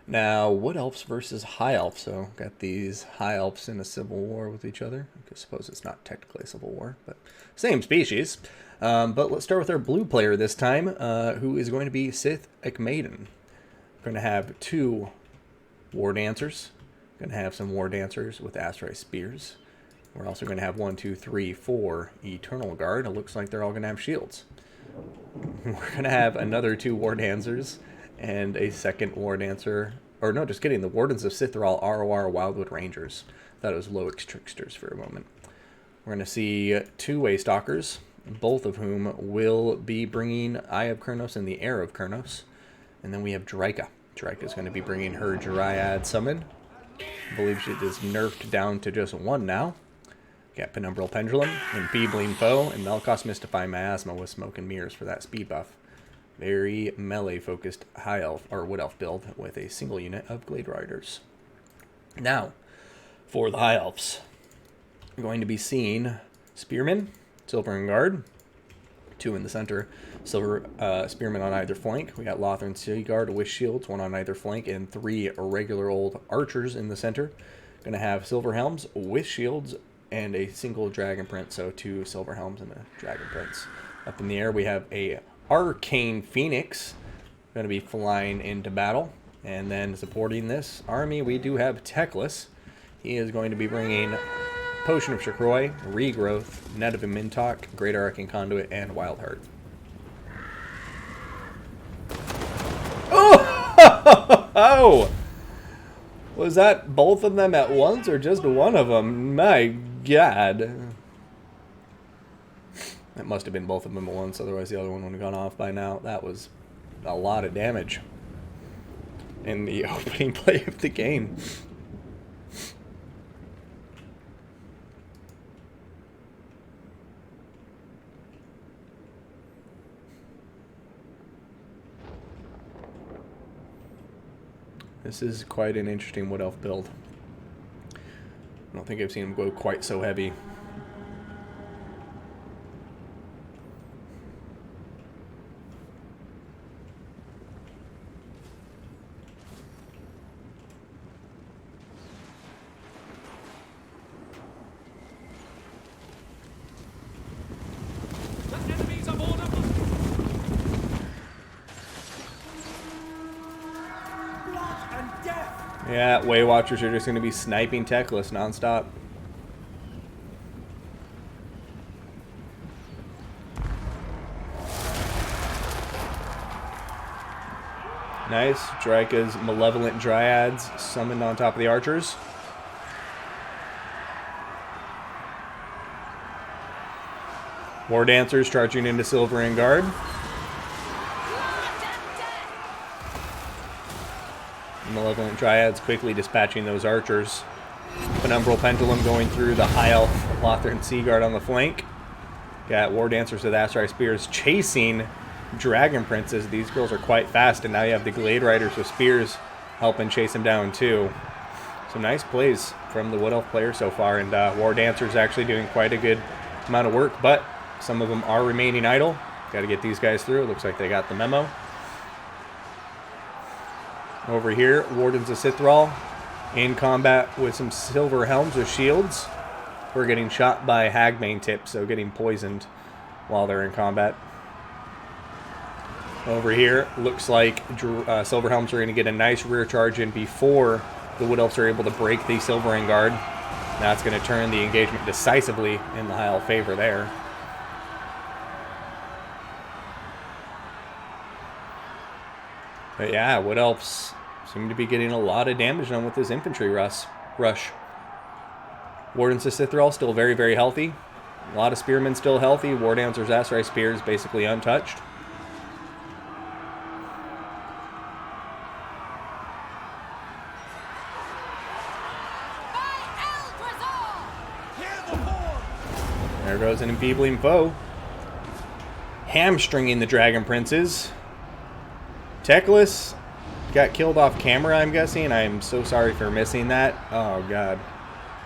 Now, Wood Elves versus High Elves. So, got these High Elves in a civil war with each other. I suppose it's not technically a civil war, but same species. But let's start with our blue player this time, who is going to be Sith Maiden. We're going to have 2 War Dancers. Going to have some War Dancers with Asteroid Spears. We're also going to have 1, 2, 3, 4 Eternal Guard. It looks like they're all going to have shields. We're going to have another 2 War Dancers and a second War Dancer. Or no, just kidding. The Wardens of Sith are all ROR Wildwood Rangers. I thought it was Loix Tricksters for a moment. We're going to see 2 Waystalkers, both of whom will be bringing Eye of Kurnos and the Heir of Kurnos. And then we have Draika. Draika is going to be bringing her Dryad Summon. I believe she is nerfed down to just 1 now. Got Penumbral Pendulum and Biblington and Melkos Mystify Miasma with Smoke and Mirrors for that speed buff. Very melee-focused High Elf or Wood Elf build with a single unit of Glade Riders. Now, for the High Elves, we're going to be seeing Spearmen, Silver and Guard, 2 in the center, Silver Spearmen on either flank. We got Lothran Sea Guard with shields, 1 on either flank, and 3 regular old archers in the center. Going to have Silver Helms with shields and a single Dragon Prince, so 2 Silver Helms and a Dragon Prince. Up in the air, we have a Arcane Phoenix going to be flying into battle. And then supporting this army, we do have Teclis. He is going to be bringing Potion of Shakroy, Regrowth, Net of Mintok, Great Arcane Conduit, and Wildheart. Oh! Was that both of them at once or just one of them? My God. That must have been both of them at once, otherwise the other one would have gone off by now. That was a lot of damage in the opening play of the game. This is quite an interesting Wood Elf build. I don't think I've seen him go quite so heavy. Yeah, Way Watchers are just going to be sniping Teclis nonstop. Nice. Draika's Malevolent Dryads summoned on top of the archers. War Dancers charging into Silver and Guard. Malevolent Dryads quickly dispatching those archers. Penumbral Pendulum going through the High Elf Lothran Sea Guard on the flank. Got War Dancers with Asteroid Spears chasing Dragon Princes. These girls are quite fast, and now you have the Glade Riders with Spears helping chase them down too. Some nice plays from the Wood Elf player so far, and War Dancers actually doing quite a good amount of work, but some of them are remaining idle. Got to get these guys through. It looks like they got the memo. Over here, Wardens of Sithral in combat with some Silver Helms with shields. We're getting shot by Hagbane tips, so getting poisoned while they're in combat. Over here, looks like Silver Helms are going to get a nice rear charge in before the Wood Elves are able to break the Silver and Guard. That's going to turn the engagement decisively in the High Elf favor there. But yeah, Wood Elves seem to be getting a lot of damage done with this infantry rush. Wardens of Sithral still very, very healthy. A lot of Spearmen still healthy. War Dancers, Asteroid Spears basically untouched. There goes an enfeebling foe. Hamstringing the Dragon Princes. Teclis got killed off camera, I'm guessing. I'm so sorry for missing that. Oh, God.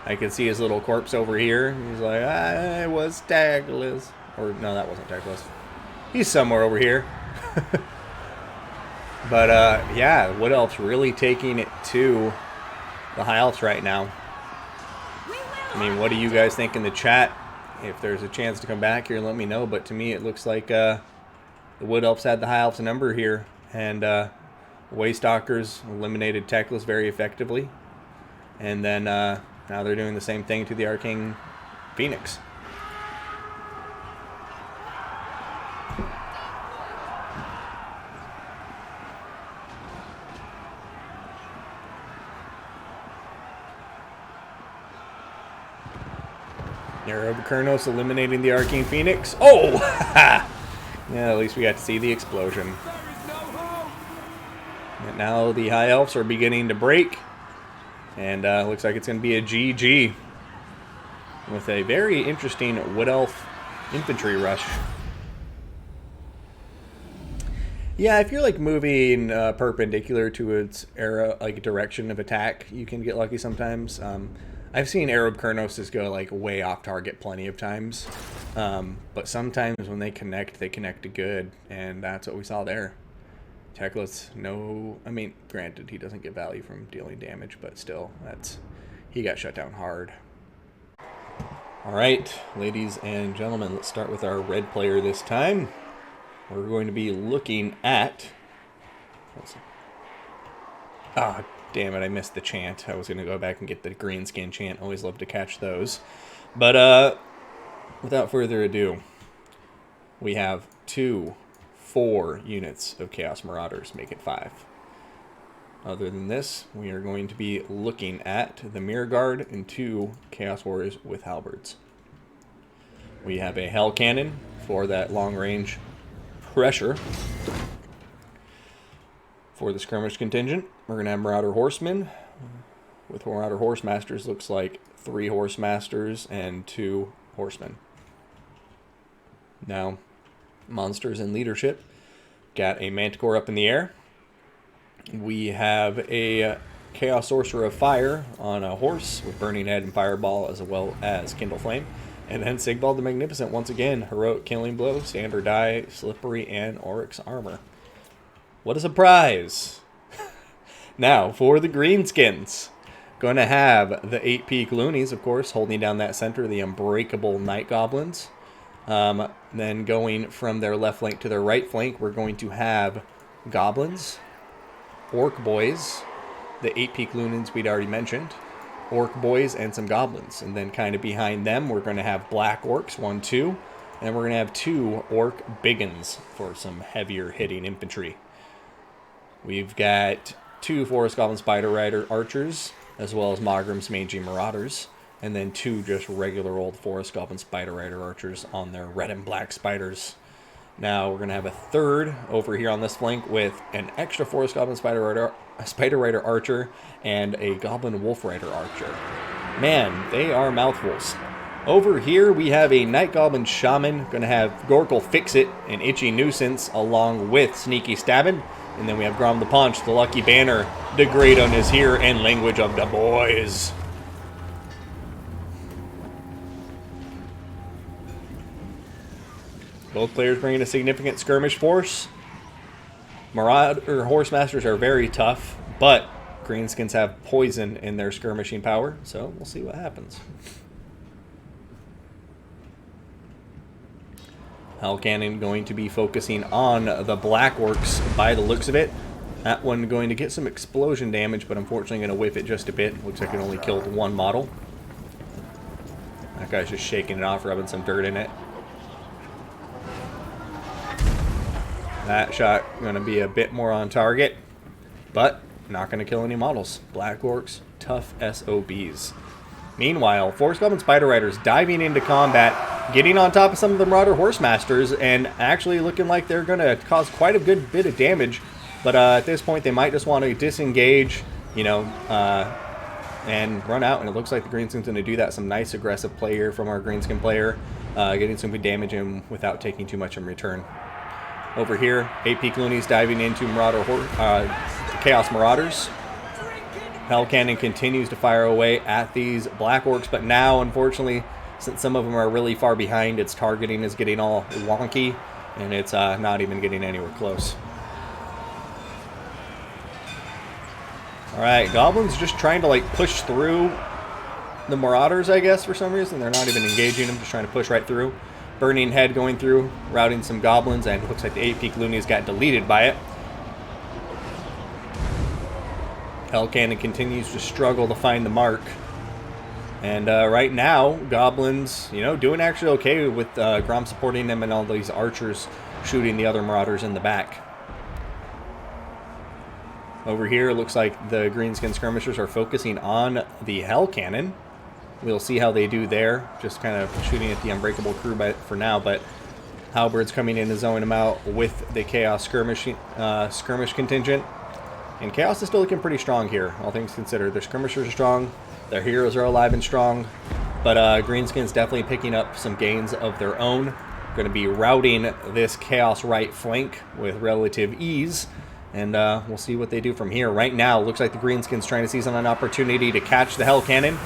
I could see his little corpse over here. He's like, I was Teclis. Or, no, that wasn't Teclis. He's somewhere over here. But yeah, Wood Elf's really taking it to the High Elves right now. I mean, what do you guys think in the chat? If there's a chance to come back here, let me know. But to me, it looks like the Wood Elves had the High Elves number here. And Waystalkers eliminated Teclis very effectively. And then now they're doing the same thing to the Arcane Phoenix. Kernos eliminating the Arcane Phoenix. Oh! Yeah, at least we got to see the explosion. And now the High Elves are beginning to break. And looks like it's going to be a GG. With a very interesting Wood Elf infantry rush. Yeah, if you're like moving perpendicular to its arrow, like direction of attack, you can get lucky sometimes. I've seen Arab Kernos go like way off target plenty of times, but sometimes when they connect to good, and that's what we saw there. Teclis, no, I mean, granted he doesn't get value from dealing damage, but still, he got shut down hard. All right, ladies and gentlemen, let's start with our red player this time. We're going to be looking at. Damn it, I missed the chant. I was going to go back and get the green skin chant. Always love to catch those. But without further ado, we have 4 units of Chaos Marauders. Make it 5. Other than this, we are going to be looking at the Mirror Guard and 2 Chaos Warriors with halberds. We have a Hell Cannon for that long-range pressure. For the skirmish contingent, we're going to have Marauder Horsemen. With Marauder Horsemasters, looks like 3 Horsemasters and 2 Horsemen. Now, monsters and leadership. Got a Manticore up in the air. We have a Chaos Sorcerer of Fire on a horse with Burning Head and Fireball, as well as Kindle Flame. And then Sigvald the Magnificent, once again, Heroic Killing Blow, Stand or Die, Slippery, and Oryx Armor. What a surprise! Now, for the Greenskins, going to have the 8 Peak Loonies, of course, holding down that center, the Unbreakable Night Goblins. Then going from their left flank to their right flank, we're going to have Goblins, Orc Boys, the 8 Peak Loonies we'd already mentioned, Orc Boys, and some Goblins. And then kind of behind them, we're going to have Black Orcs, 1, 2, and we're going to have 2 Orc Biggins for some heavier hitting infantry. We've got 2 Forest Goblin Spider Rider Archers, as well as Mogrim's Mangy Marauders, and then 2 just regular old Forest Goblin Spider Rider Archers on their red and black spiders. Now we're going to have a 3rd over here on this flank with an extra Forest Goblin Spider Rider Archer and a Goblin Wolf Rider Archer. Man, they are mouthfuls. Over here we have a Night Goblin Shaman, going to have Gorkle Fix-It and Itchy Nuisance along with Sneaky Stabbin'. And then we have Grom the Paunch, the Lucky Banner, Degradon is here, and Language of the Boys. Both players bringing a significant skirmish force. Marauder Horsemasters are very tough, but Greenskins have poison in their skirmishing power, so we'll see what happens. Hell Cannon going to be focusing on the Black Orcs by the looks of it. That one going to get some explosion damage, but unfortunately going to whiff it just a bit. Looks like it only killed 1 model. That guy's just shaking it off, rubbing some dirt in it. That shot going to be a bit more on target, but not going to kill any models. Black Orcs, tough SOBs. Meanwhile, Forest Goblin Spider Riders diving into combat, getting on top of some of the Marauder Horsemasters, and actually looking like they're going to cause quite a good bit of damage. But at this point, they might just want to disengage, and run out. And it looks like the Greenskin's going to do that. Some nice aggressive play here from our Greenskin player, getting some good damage in without taking too much in return. Over here, 8 Peak Loonies diving into Chaos Marauders. Hell Cannon continues to fire away at these Black Orcs, but now, unfortunately, since some of them are really far behind, its targeting is getting all wonky, and it's not even getting anywhere close. Alright, Goblins just trying to, like, push through the Marauders, I guess, for some reason. They're not even engaging them, just trying to push right through. Burning Head going through, routing some Goblins, and it looks like the 8-peak Loonies got deleted by it. Hell Cannon continues to struggle to find the mark. And right now, Goblins, you know, doing actually okay with Grom supporting them and all these archers shooting the other Marauders in the back. Over here, it looks like the Greenskin Skirmishers are focusing on the Hell Cannon. We'll see how they do there. Just kind of shooting at the Unbreakable crew for now, but Halberds coming in to zone them out with the Chaos skirmish contingent. And Chaos is still looking pretty strong here, all things considered. Their Skirmishers are strong, their heroes are alive and strong, but Greenskin's definitely picking up some gains of their own. Going to be routing this Chaos right flank with relative ease, and we'll see what they do from here. Right now, looks like the Greenskins trying to seize on an opportunity to catch the Hell Cannon,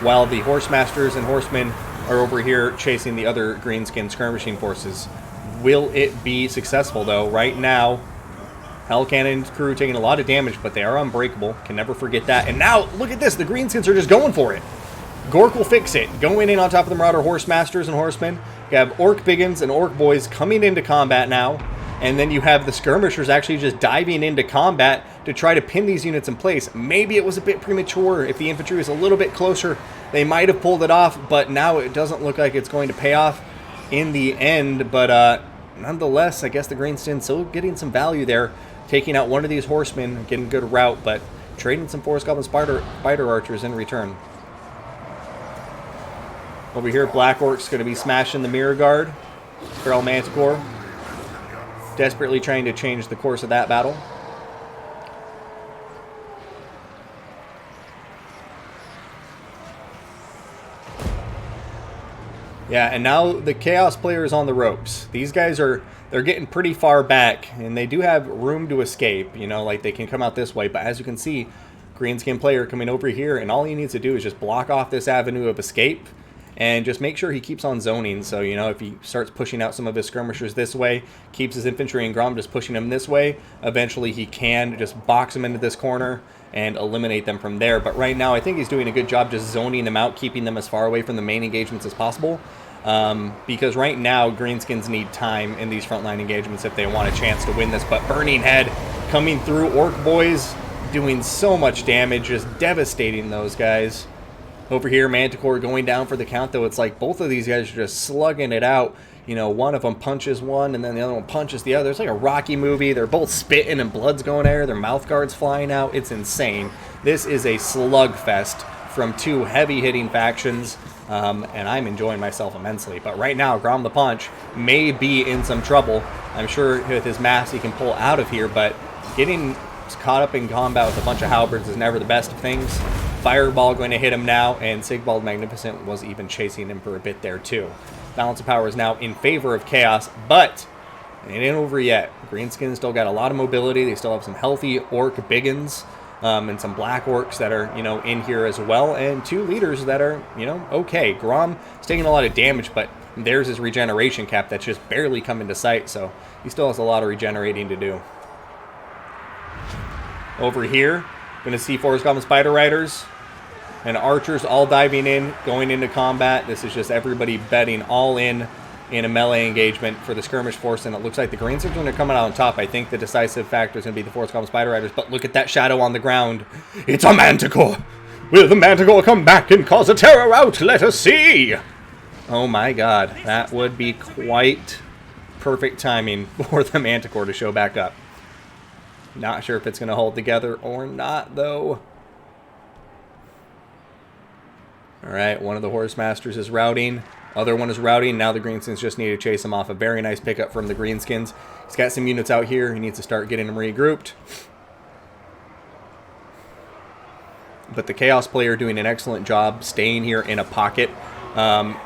while the Horsemasters and Horsemen are over here chasing the other Greenskin skirmishing forces. Will it be successful, though? Right now, Hell Cannon's crew taking a lot of damage, but they are unbreakable. Can never forget that. And now, look at this. The Greenskins are just going for it. Gork will fix it. Going in on top of the Marauder Horsemasters and Horsemen. You have Orc Biggins and Orc Boys coming into combat now. And then you have the Skirmishers actually just diving into combat to try to pin these units in place. Maybe it was a bit premature. If the infantry was a little bit closer, they might have pulled it off. But now it doesn't look like it's going to pay off in the end. But nonetheless, I guess the Greenskins still getting some value there. Taking out one of these horsemen, getting a good route, but trading some Forest Goblin Spider Archers in return. Over here, Black Orc's going to be smashing the Mirror Guard. Feral Manticore. Desperately trying to change the course of that battle. Yeah, and now the Chaos player is on the ropes. These guys they're getting pretty far back, and they do have room to escape, you know, like they can come out this way, but as you can see, Greenskin player coming over here, and all he needs to do is just block off this avenue of escape, and just make sure he keeps on zoning. So, you know, if he starts pushing out some of his skirmishers this way, keeps his infantry and Grom just pushing them this way, eventually he can just box them into this corner and eliminate them from there. But right now, I think he's doing a good job just zoning them out, keeping them as far away from the main engagements as possible. Because right now, Greenskins need time in these frontline engagements if they want a chance to win this. But Burning Head coming through, Orc Boys doing so much damage, just devastating those guys. Over here, Manticore going down for the count, though. It's like both of these guys are just slugging it out. You know, one of them punches one, and then the other one punches the other. It's like a Rocky movie. They're both spitting, and blood's going there. Their mouth guards flying out. It's insane. This is a slugfest from two heavy-hitting factions. And I'm enjoying myself immensely. But right now, Grom the Punch may be in some trouble. I'm sure with his mass he can pull out of here, but getting caught up in combat with a bunch of halberds is never the best of things. Fireball going to hit him now, and Sigbald Magnificent was even chasing him for a bit there too. Balance of power is now in favor of Chaos, but it ain't over yet. Greenskin still got a lot of mobility. They still have some healthy Orc Biggins. And some Black Orcs that are, you know, in here as well, and two leaders that are, you know, okay. Grom is taking a lot of damage, but there's his regeneration cap that's just barely come into sight, so he still has a lot of regenerating to do. Over here, going to see Forest Goblin Spider Riders and Archers all diving in, going into combat. This is just everybody betting all in a melee engagement for the skirmish force, and it looks like the Greenskins are coming out on top. I think the decisive factor is going to be the Forest Goblin Spider Riders, but look at that shadow on the ground. It's a Manticore! Will the Manticore come back and cause a terror out? Let us see! Oh my god, that would be quite perfect timing for the Manticore to show back up. Not sure if it's going to hold together or not, though. Alright, one of the Horsemasters is routing. Other one is routing. Now the Greenskins just need to chase him off. A very nice pickup from the Greenskins. He's got some units out here. He needs to start getting them regrouped. But the Chaos player doing an excellent job staying here in a pocket.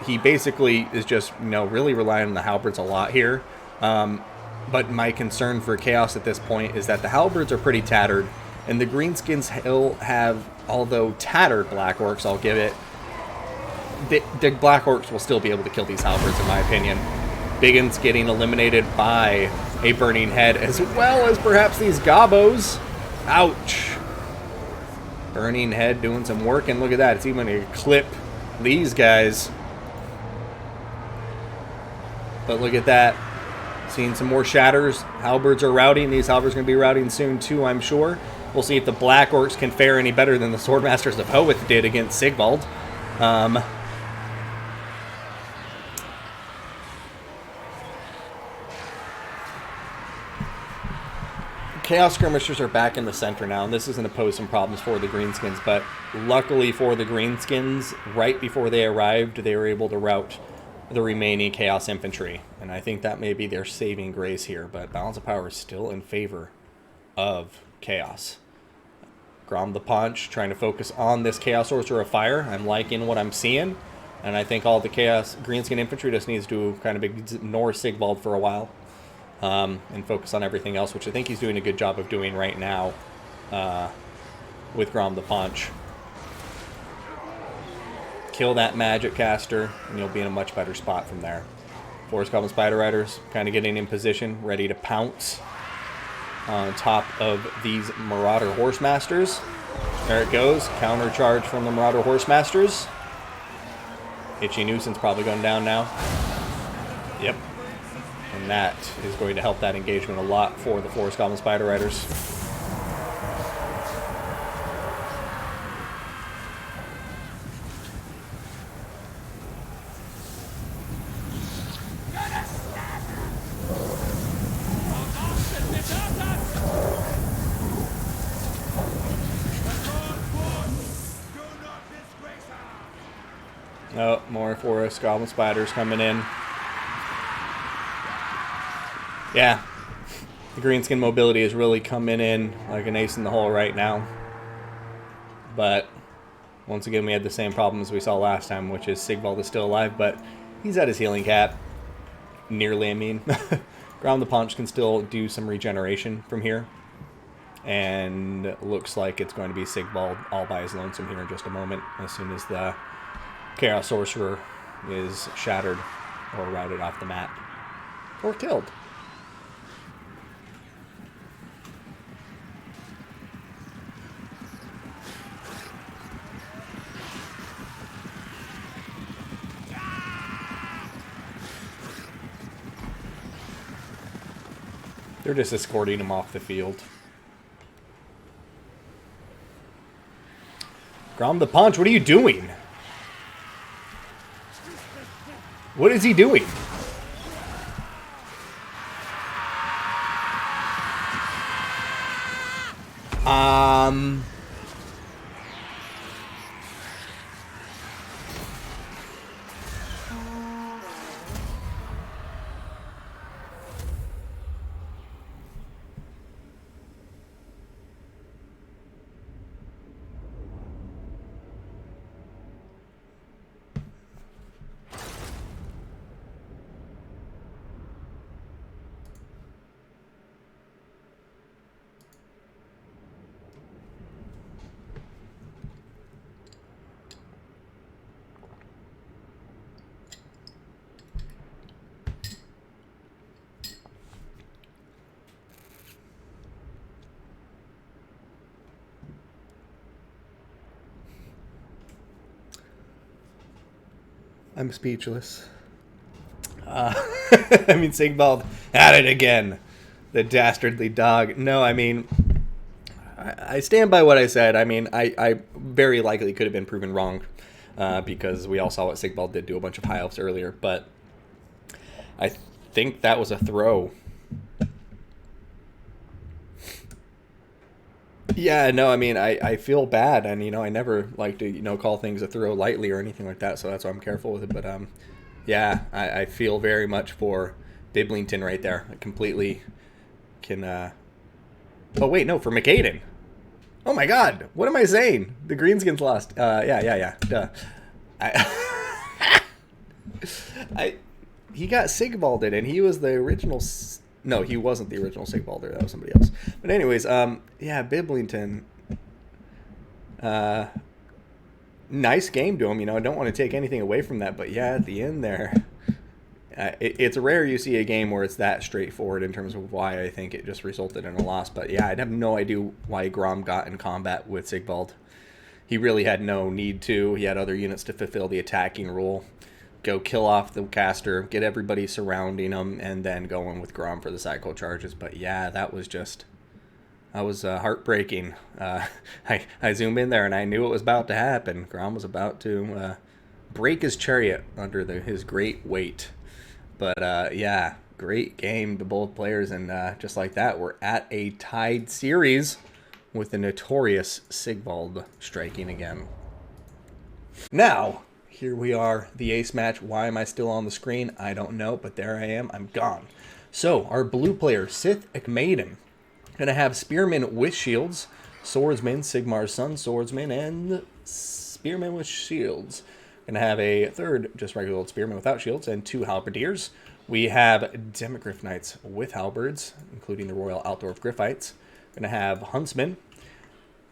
He basically is just, you know, really relying on the halberds a lot here. But my concern for Chaos at this point is that the halberds are pretty tattered. And the Greenskins still have, although tattered Black Orcs, I'll give it, the Black Orcs will still be able to kill these halberds, in my opinion. Biggins getting eliminated by a Burning Head, as well as perhaps these Gobos. Ouch. Burning Head doing some work, and look at that. It's even going to clip these guys. But look at that. Seeing some more shatters. Halberds are routing. These halberds are going to be routing soon too, I'm sure. We'll see if the Black Orcs can fare any better than the Swordmasters of Hoeth did against Sigvald. Chaos Skirmishers are back in the center now, and this is going to pose some problems for the Greenskins, but luckily for the Greenskins, right before they arrived, they were able to rout the remaining Chaos Infantry, and I think that may be their saving grace here, but balance of power is still in favor of Chaos. Grom the Punch, trying to focus on this Chaos Sorcerer of Fire. I'm liking what I'm seeing, and I think all the Chaos Greenskin Infantry just needs to kind of ignore Sigvald for a while. And focus on everything else, which I think he's doing a good job of doing right now with Grom the Punch. Kill that Magic Caster, and you'll be in a much better spot from there. Forest Goblin Spider Riders kind of getting in position, ready to pounce on top of these Marauder Horsemasters. There it goes, counter charge from the Marauder Horsemasters. Itchy Nuisance probably going down now. Yep. And that is going to help that engagement a lot for the Forest Goblin Spider Riders. Oh, more Forest Goblin Spiders coming in. Yeah, the Greenskin mobility is really coming in like an ace in the hole right now. But once again, we had the same problems we saw last time, which is Sigvald is still alive, but he's at his healing cap. Nearly, I mean. Grom the Punch can still do some regeneration from here. And looks like it's going to be Sigvald all by his lonesome here in just a moment, as soon as the Chaos Sorcerer is shattered or routed off the map. Or killed. They're just escorting him off the field. Grom the Punch, what are you doing? What is he doing? I'm speechless. I mean, Sigvald at it again. The dastardly dog. No, I mean, I stand by what I said. I mean, I very likely could have been proven wrong because we all saw what Sigvald did to a bunch of high elves earlier. But I think that was a throw. Yeah, no, I mean, I feel bad, and, you know, I never like to, you know, call things a throw lightly or anything like that, so that's why I'm careful with it, but, yeah, I feel very much for Biblington right there. I completely can, oh, wait, no, for McAden. Oh, my God, what am I saying? The Greenskins lost. Yeah, duh. He got Sigvalded, and he was the original... No, he wasn't the original Sigvalder. That was somebody else. But anyways, yeah, Biblington. Nice game to him. You know, I don't want to take anything away from that. But yeah, at the end there, it's rare you see a game where it's that straightforward in terms of why I think it just resulted in a loss. But yeah, I have no idea why Grom got in combat with Sigvald. he really had no need to. He had other units to fulfill the attacking role. Go kill off the caster, get everybody surrounding him, and then go in with Grom for the cycle charges. But yeah, that was heartbreaking. I zoom in there, and I knew it was about to happen. Grom was about to break his chariot under his great weight. But yeah, great game to both players, and just like that, we're at a tied series with the notorious Sigvald striking again. Now, here we are, the ace match. Why am I still on the screen? I don't know, but there I am. I'm gone. So, our blue player, Sith Ekmaiden, gonna have Spearman with shields, Swordsman, Sigmar's son, Swordsman, and Spearman with shields. Gonna have a third, just regular old Spearman without shields, and 2 Halberdiers. We have Demogryph Knights with halberds, including the Royal Altdorf Griffites. Gonna have Huntsmen.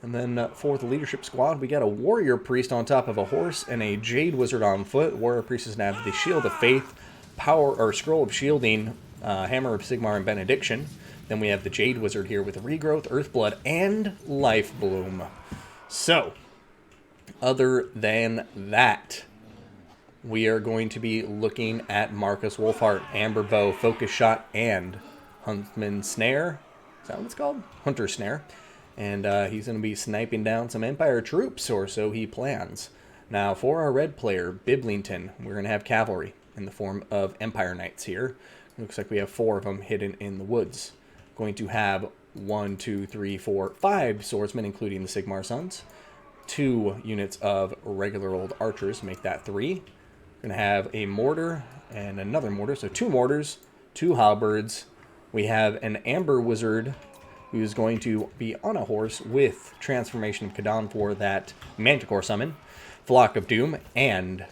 And then for the leadership squad, we got a Warrior Priest on top of a horse and a Jade Wizard on foot. Warrior Priest is going to have the Shield of Faith, Scroll of Shielding, Hammer of Sigmar, and Benediction. Then we have the Jade Wizard here with Regrowth, Earthblood, and Life Bloom. So, other than that, we are going to be looking at Marcus Wolfheart, Amber Bow, Focus Shot, and Huntsman Snare. Is that what it's called? Hunter Snare. And he's going to be sniping down some Empire troops, or so he plans. Now, for our red player, Biblington, we're going to have cavalry in the form of Empire Knights here. Looks like we have 4 of them hidden in the woods. Going to have 1, 2, 3, 4, 5 swordsmen, including the Sigmar Sons. 2 units of regular old archers, make that 3. Going to have a mortar and another mortar, so 2 mortars, 2 halberds. We have an Amber Wizard who's going to be on a horse with Transformation of Kadan for that Manticore summon, Flock of Doom, and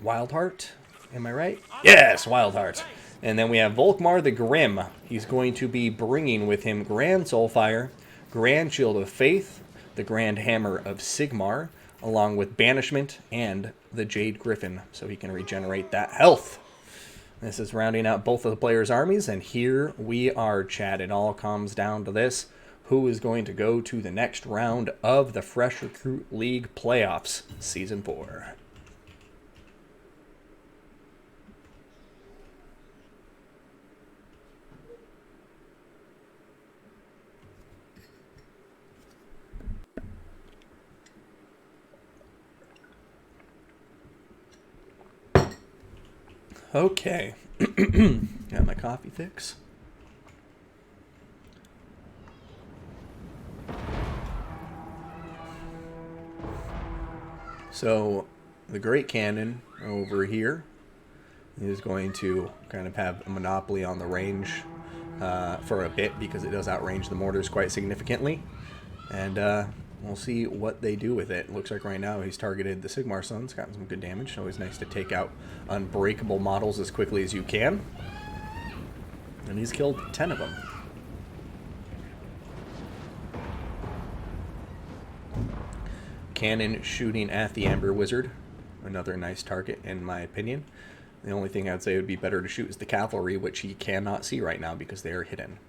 Wildheart. Am I right? Yes, Wildheart. And then we have Volkmar the Grim. He's going to be bringing with him Grand Soulfire, Grand Shield of Faith, the Grand Hammer of Sigmar, along with Banishment and the Jade Griffin, so he can regenerate that health. This is rounding out both of the players' armies, and here we are, Chad. It all comes down to this. Who is going to go to the next round of the Fresh Recruit League Playoffs, Season 4? Okay, got my coffee fix. So the Great Cannon over here is going to kind of have a monopoly on the range for a bit, because it does outrange the mortars quite significantly. And we'll see what they do with it. Looks like right now he's targeted the Sigmar Sons, gotten some good damage. Always nice to take out unbreakable models as quickly as you can. And he's killed 10 of them. Cannon shooting at the Amber Wizard. Another nice target, in my opinion. The only thing I'd say would be better to shoot is the cavalry, which he cannot see right now because they are hidden.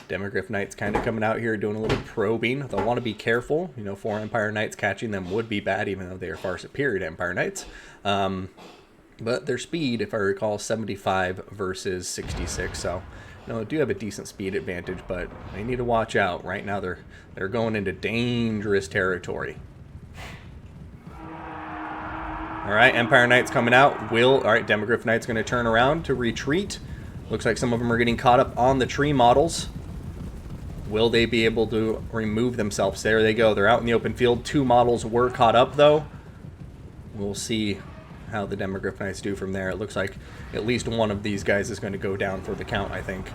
Demogryph Knights kind of coming out here doing a little probing. They'll want to be careful. You know, 4 Empire Knights catching them would be bad, even though they are far superior to Empire Knights. But their speed, if I recall, 75 versus 66. So, you know, they do have a decent speed advantage, but they need to watch out. Right now they're going into dangerous territory. All right, Empire Knights coming out. All right, Demogryph Knights going to turn around to retreat. Looks like some of them are getting caught up on the tree models. Will they be able to remove themselves? There they go. They're out in the open field. 2 models were caught up, though. We'll see how the Demogryph Knights do from there. It looks like at least one of these guys is going to go down for the count, I think.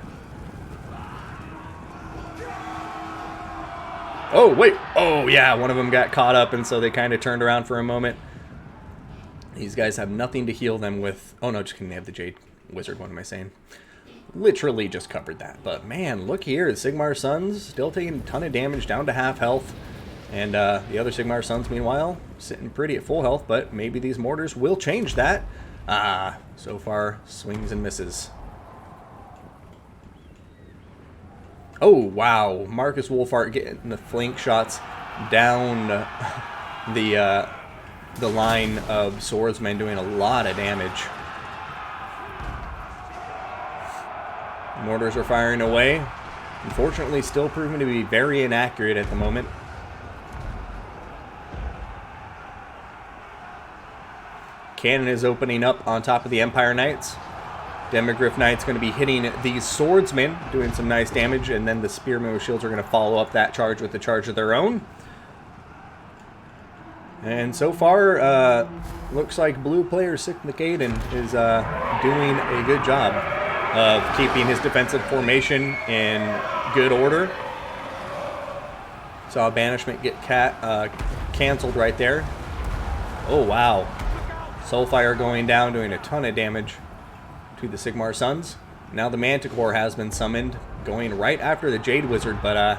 Oh, wait. Oh, yeah. One of them got caught up, and so they kind of turned around for a moment. These guys have nothing to heal them with. Oh, no, just kidding. They have the Jade Wizard. What am I saying? Literally just covered that. But man, look here, the Sigmar Sons still taking a ton of damage, down to half health. And the other Sigmar Sons, meanwhile, sitting pretty at full health, but maybe these mortars will change that. So far, swings and misses. Oh, wow. Marcus Wolfheart getting the flank shots down the line of swordsmen, doing a lot of damage. Mortars are firing away. Unfortunately, still proving to be very inaccurate at the moment. Cannon is opening up on top of the Empire Knights. Demogryph Knight's going to be hitting these swordsmen, doing some nice damage, and then the spearmen with shields are going to follow up that charge with a charge of their own. And so far, looks like blue player Sith Macaden is doing a good job of keeping his defensive formation in good order. Saw banishment get canceled right there. Oh, wow. Soulfire going down, doing a ton of damage to the Sigmar Sons. Now the Manticore has been summoned, going right after the Jade Wizard, but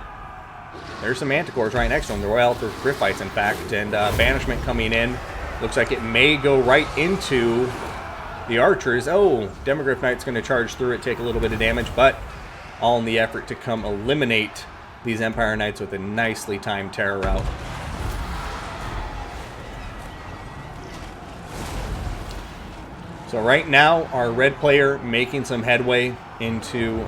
there's some Manticores right next to him, the Royal Elder Griffites, in fact, and banishment coming in. Looks like it may go right into the archers. Oh, Demogryph Knight's going to charge through it, take a little bit of damage, but all in the effort to come eliminate these Empire Knights with a nicely timed terror route. So right now, our red player making some headway into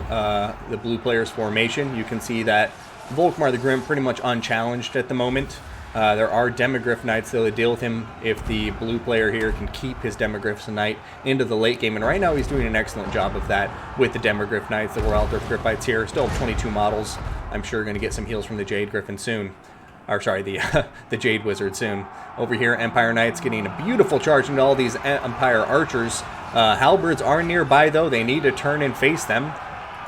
the blue player's formation. You can see that Volkmar the Grim pretty much unchallenged at the moment. There are Demogryph Knights that will deal with him if the blue player here can keep his Demogryphs Knight into the late game. And right now he's doing an excellent job of that with the Demogryph Knights. The Royal Elder Griffites here, still 22 models. I'm sure going to get some heals from the Jade Griffin soon. Or sorry, the Jade Wizard soon. Over here, Empire Knights getting a beautiful charge into all these Empire Archers. Halberds are nearby, though. They need to turn and face them.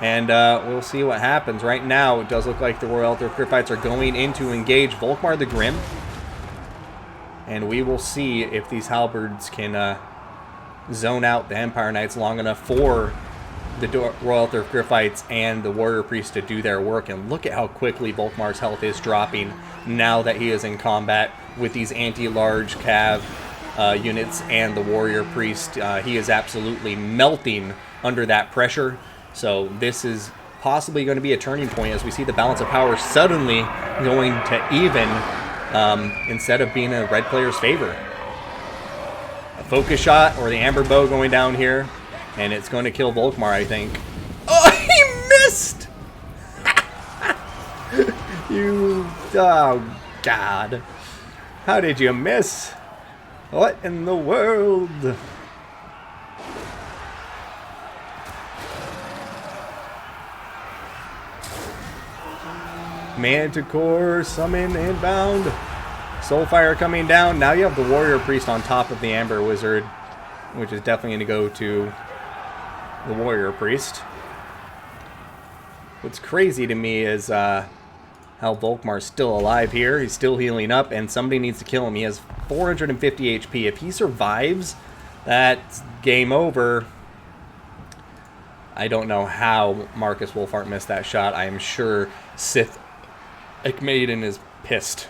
And we'll see what happens. Right now, it does look like the Royal Elder Griffites are going in to engage Volkmar the Grim. And we will see if these Halberds can zone out the Empire Knights long enough for the Royal Elder Griffites and the Warrior Priest to do their work. And look at how quickly Volkmar's health is dropping now that he is in combat with these anti-large cav units and the Warrior Priest. He is absolutely melting under that pressure. So this is possibly going to be a turning point as we see the balance of power suddenly going to even instead of being in a red player's favor. A focus shot or the Amber Bow going down here, and it's going to kill Volkmar, I think. Oh, he missed! Oh, God. How did you miss? What in the world? Manticore, summon, inbound. Soulfire coming down. Now you have the Warrior Priest on top of the Amber Wizard, which is definitely going to go to the Warrior Priest. What's crazy to me is how Volkmar's still alive here. He's still healing up, and somebody needs to kill him. He has 450 HP. If he survives, that's game over. I don't know how Marcus Wolfhart missed that shot. I am sure Sith Maiden is pissed.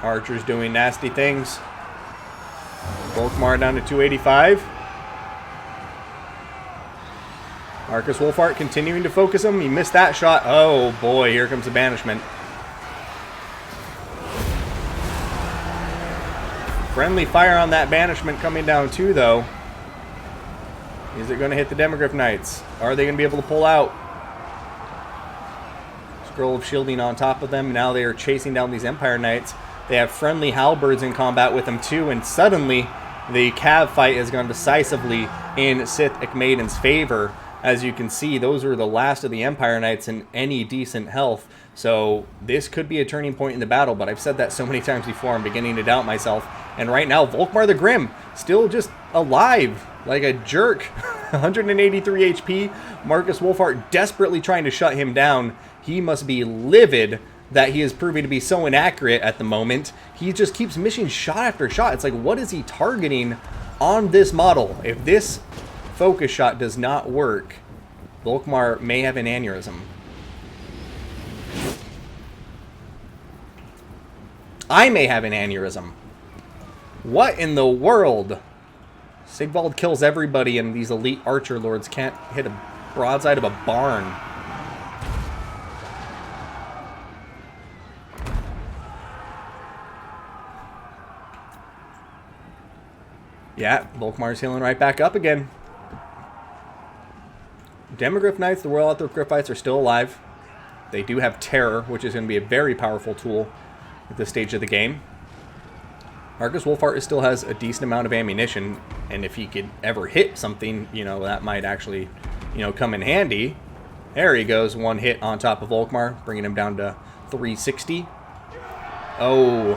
Archer's doing nasty things. Volkmar down to 285. Marcus Wolfhart continuing to focus him. He missed that shot. Oh boy, here comes the banishment. Friendly fire on that banishment coming down too, though. Is it going to hit the Demogryph Knights? Are they going to be able to pull out? Scroll of shielding on top of them. Now they are chasing down these Empire Knights. They have friendly halberds in combat with them too, and suddenly the Cav fight has gone decisively in Sith Maiden's favor. As you can see, those are the last of the Empire Knights in any decent health. So this could be a turning point in the battle, but I've said that so many times before, I'm beginning to doubt myself. And right now, Volkmar the Grim, still just alive like a jerk. 183 HP. Marcus Wolfhart desperately trying to shut him down. He must be livid that he is proving to be so inaccurate at the moment. He just keeps missing shot after shot. It's like, what is he targeting on this model? If this focus shot does not work, Volkmar may have an aneurysm. I may have an aneurysm. What in the world? Sigvald kills everybody, and these elite archer lords can't hit a broadside of a barn. Yeah, Volkmar's healing right back up again. Demogryph Knights, the Royal Outdoor Griffites, are still alive. They do have Terror, which is going to be a very powerful tool at this stage of the game. Marcus Wolfhart still has a decent amount of ammunition, and if he could ever hit something, you know, that might actually, you know, come in handy. There he goes, one hit on top of Volkmar, bringing him down to 360. Oh,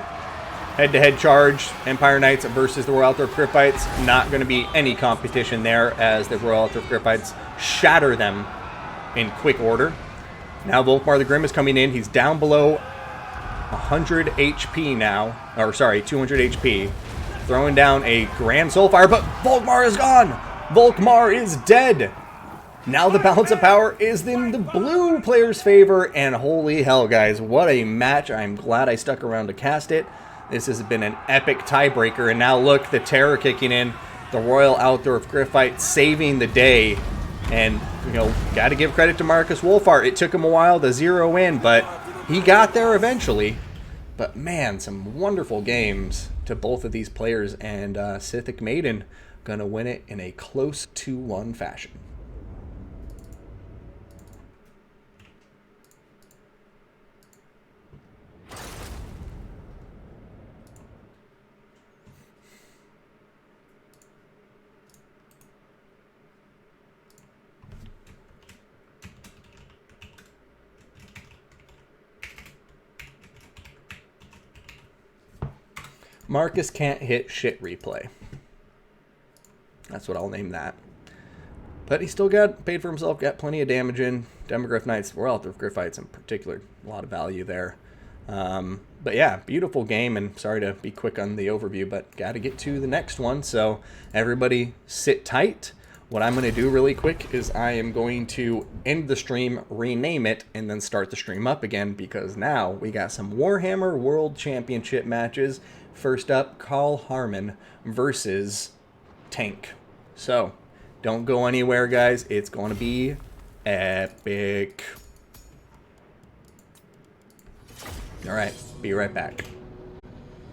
head-to-head charge, Empire Knights versus the Royal Outdoor Griffites. Not going to be any competition there, as the Royal Outdoor Griffites shatter them in quick order. Now Volkmar the Grim is coming in. He's down below 100 HP now. Or, sorry, 200 HP. Throwing down a Grand Soulfire, but Volkmar is gone! Volkmar is dead! Now the balance of power is in the blue player's favor, and holy hell, guys, what a match. I'm glad I stuck around to cast it. This has been an epic tiebreaker, and now look, the Terror kicking in. The Royal Outdoor Griffite saving the day. And, you know, got to give credit to Marcus Wolfhart. It took him a while to zero in, but he got there eventually. But, man, some wonderful games to both of these players. And Sithic Maiden going to win it in a close 2-1 fashion. Marcus can't hit shit replay. That's what I'll name that. But he still got paid for himself, got plenty of damage in. Demogryph Knights, Royal Outdoor Griffites in particular, a lot of value there. But yeah, beautiful game, and sorry to be quick on the overview, but got to get to the next one. So everybody sit tight. What I'm going to do really quick is I am going to end the stream, rename it, and then start the stream up again, because now we got some Warhammer World Championship matches. First up, Carl Harmon versus Tank. So, don't go anywhere, guys. It's going to be epic. All right, be right back.